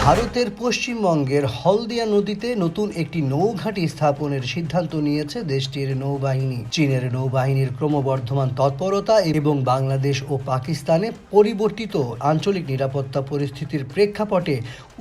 ভারতের পশ্চিমবঙ্গের হলদিয়া নদীতে নতুন একটি নৌঘাঁটি স্থাপনের সিদ্ধান্ত নিয়েছে দেশটির নৌবাহিনী। চীনের নৌবাহিনীর ক্রমবর্ধমান তৎপরতা এবং বাংলাদেশ ও পাকিস্তানে পরিবর্তিত আঞ্চলিক নিরাপত্তা পরিস্থিতির প্রেক্ষাপটে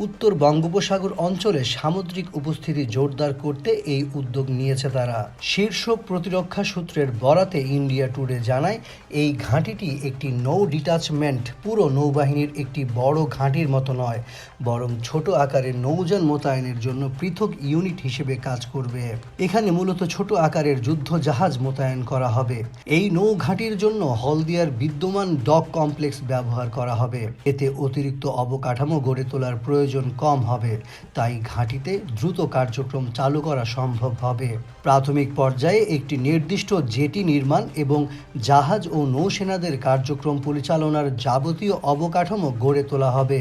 উত্তর বঙ্গোপসাগর অঞ্চলে সামুদ্রিক উপস্থিতি জোরদার করতে এই উদ্যোগ নিয়েছে তারা। শীর্ষ প্রতিরক্ষা সূত্রের বরাতে ইন্ডিয়া টুডে জানায়, এই ঘাঁটিটি একটি নৌ ডিটাচমেন্ট পুরো নৌবাহিনীর একটি বড় ঘাঁটির মতো নয়, বরং ছোট আকারের নৌযান মোতায়েনের জন্য পৃথক ইউনিট হিসেবে কাজ করবে। এখানে মূলত ছোট আকারের যুদ্ধ জাহাজ মোতায়েন করা হবে। এই নৌঘাঁটির জন্য হলদিয়ার বিদ্যমান ডক কমপ্লেক্স ব্যবহার করা হবে। এতে অতিরিক্ত অবকাঠামো গড়ে তোলার প্রয়োজন কম হবে, তাই ঘাঁটিতে দ্রুত কার্যক্রম চালু করা সম্ভব হবে। প্রাথমিক পর্যায়ে একটি নির্দিষ্ট জেটি নির্মাণ এবং জাহাজ ও নৌসেনাদের কার্যক্রম পরিচালনার যাবতীয় অবকাঠামো গড়ে তোলা হবে।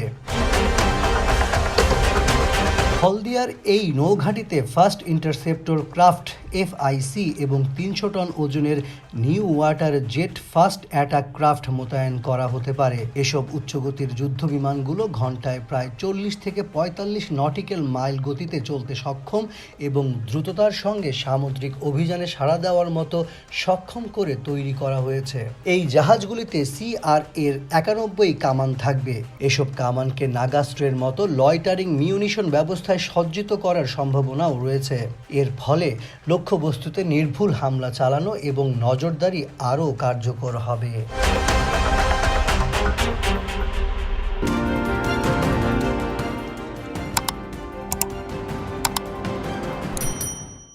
হলদিয়ার এই নৌঘাঁটিতে ফার্স্ট ইন্টারসেপ্টর ক্রাফট FIC এবং ৩০০ টন ওজনের new water jet first attack craft মোতায়েন করা হতে পারে। এসব উচ্চগতির যুদ্ধ বিমানগুলো ঘন্টায় প্রায় ৪০ থেকে ৪৫ নটিক্যাল মাইল গতিতে চলতে সক্ষম এবং দ্রুততার সঙ্গে সামুদ্রিক অভিযানে সাড়া দেওয়ার মতো সক্ষম করে তৈরি করা হয়েছে। এই জাহাজগুলিতে CRA-র ৯১ কামান থাকবে। এসব কামানকে নাগাস্ত্রের মতো লয়টারিং মিউনিশন ব্যবস্থায় সজ্জিত করার সম্ভাবনাও রয়েছে। এর ফলে লক্ষ্যবস্তুতে নির্ভুল হামলা চালানো এবং নজরদারি আরও কার্যকর হবে।